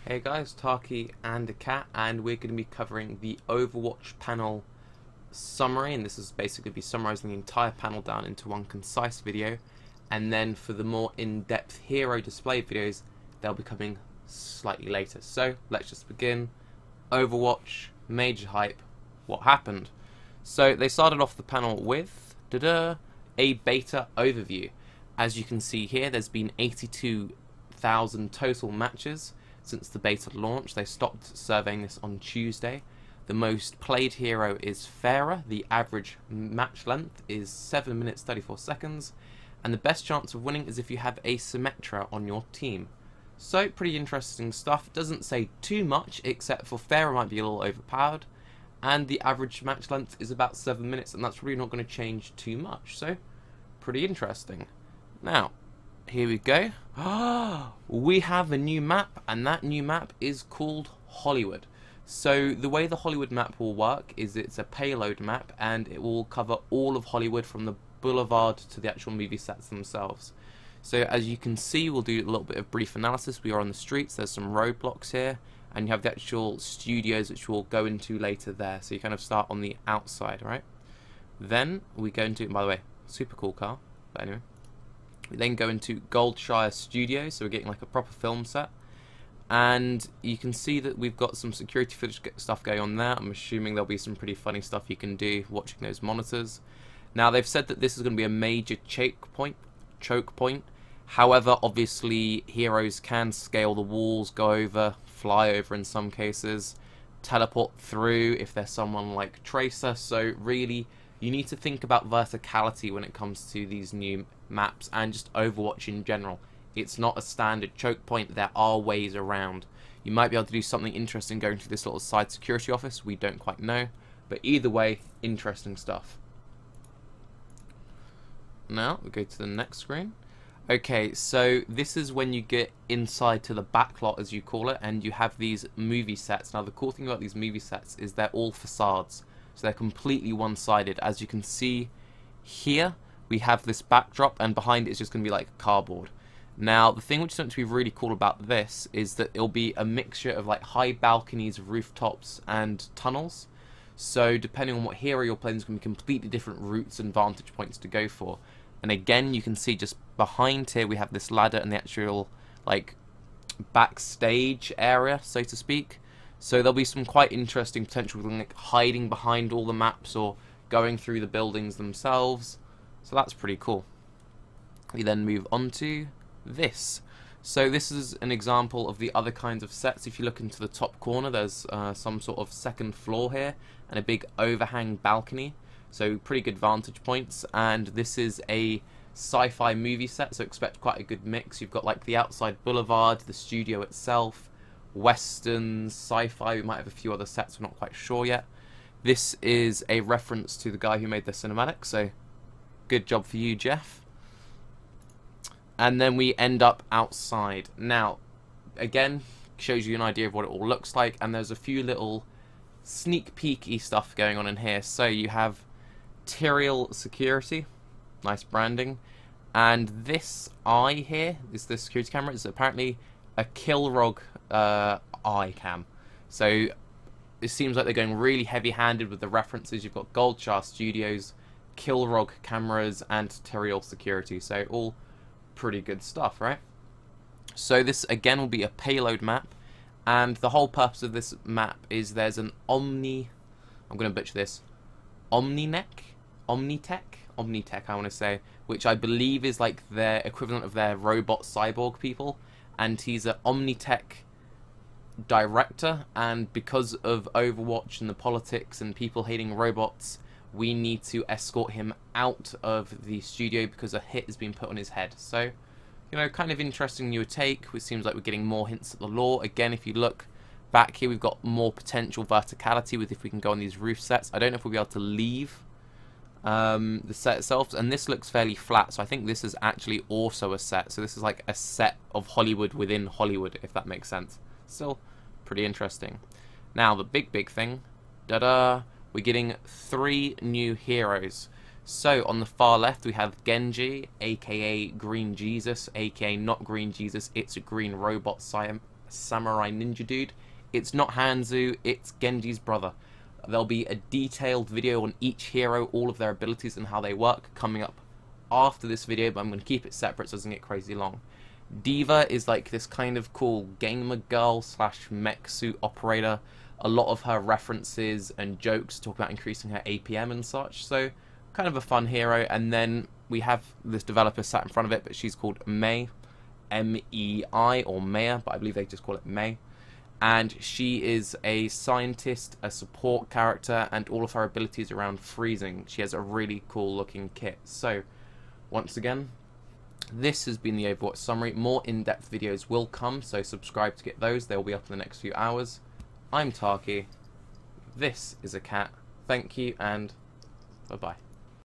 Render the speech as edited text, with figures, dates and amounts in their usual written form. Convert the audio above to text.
Hey guys, Tarke and a cat, and we're going to be covering the Overwatch panel summary, and this is basically be summarizing the entire panel down into one concise video, and then for the more in-depth hero display videos, they'll be coming slightly later. So let's just begin. Overwatch, major hype, what happened? So they started off the panel with a beta overview. As you can see here, there's been 82,000 total matches since the beta launch. They stopped surveying this on Tuesday. The most played hero is Pharah. The average match length is 7 minutes 34 seconds. And the best chance of winning is if you have a Symmetra on your team. So, pretty interesting stuff. Doesn't say too much, except for Pharah might be a little overpowered. And the average match length is about 7 minutes, and that's probably not going to change too much. So, pretty interesting. Now, here we go. We have a new map, and that new map is called Hollywood. So the way the Hollywood map will work is it's a payload map, and it will cover all of Hollywood from the boulevard to the actual movie sets themselves. So as you can see, we'll do a little bit of brief analysis. We are on the streets, there's some roadblocks here, and you have the actual studios which we'll go into later there. So you kind of start on the outside, right? Then we go into, by the way, super cool car, but anyway. We then go into Goldshire Studios, so we're getting like a proper film set. And you can see that we've got some security footage stuff going on there. I'm assuming there'll be some pretty funny stuff you can do watching those monitors. Now, they've said that this is going to be a major choke point. However, obviously, heroes can scale the walls, go over, fly over in some cases, teleport through if there's someone like Tracer. So really, you need to think about verticality when it comes to these new maps and just Overwatch in general. It's not a standard choke point. There are ways around. You might be able to do something interesting going to this little side security office. We don't quite know. But either way, interesting stuff. Now, we go to the next screen. Okay, so this is when you get inside to the backlot, as you call it, and you have these movie sets. Now, the cool thing about these movie sets is they're all facades. So they're completely one-sided. As you can see here, we have this backdrop, and behind it is just going to be like cardboard. Now, the thing which is going to be really cool about this is that it'll be a mixture of like high balconies, rooftops, and tunnels. So depending on what hero you're playing, there's going to be completely different routes and vantage points to go for. And again, you can see just behind here we have this ladder and the actual like backstage area, so to speak. So there'll be some quite interesting potential like hiding behind all the maps or going through the buildings themselves. So that's pretty cool. We then move on to this. So this is an example of the other kinds of sets. If you look into the top corner, there's some sort of second floor here and a big overhang balcony. So pretty good vantage points. And this is a sci-fi movie set, so expect quite a good mix. You've got like the outside boulevard, the studio itself, westerns, sci-fi. We might have a few other sets, we're not quite sure yet. This is a reference to the guy who made the cinematic, so good job for you, Jeff. And then we end up outside. Now, again, shows you an idea of what it all looks like, and there's a few little sneak peeky stuff going on in here. So you have Tyrael Security, nice branding, and this eye here is the security camera. It's apparently a Kilrog eye cam. So it seems like they're going really heavy-handed with the references. You've got Goldshire Studios, Kilrog cameras, and Tyrael Security. So all pretty good stuff, right? So this again will be a payload map, and the whole purpose of this map is there's an I'm going to butcher this, Omnitech, I want to say, which I believe is like their equivalent of their robot cyborg people, and he's an Omnitech director, and because of Overwatch and the politics and people hating robots, we need to escort him out of the studio because a hit has been put on his head. So, you know, kind of interesting new take. It seems like we're getting more hints at the lore. Again, if you look back here, we've got more potential verticality with if we can go on these roof sets. I don't know if we'll be able to leave the set itself, and this looks fairly flat, so I think this is actually also a set. So this is like a set of Hollywood within Hollywood, if that makes sense. Still pretty interesting. Now, the big thing, we're getting 3 new heroes. So on the far left we have Genji, aka Green Jesus, aka not Green Jesus, it's a green robot samurai ninja dude. It's not Hanzo, it's Genji's brother. There'll be a detailed video on each hero, all of their abilities and how they work, coming up after this video, but I'm going to keep it separate so it doesn't get crazy long. D.va is like this kind of cool gamer girl slash mech suit operator. A lot of her references and jokes talk about increasing her APM and such, so kind of a fun hero. And then we have this developer sat in front of it, but she's called Mei, M-E-I, or Maya, but I believe they just call it Mei. And she is a scientist, a support character, and all of her abilities around freezing. She has a really cool looking kit. So, once again, this has been the Overwatch summary. More in-depth videos will come, so subscribe to get those. They will be up in the next few hours. I'm Tarke. This is a cat. Thank you, and bye-bye.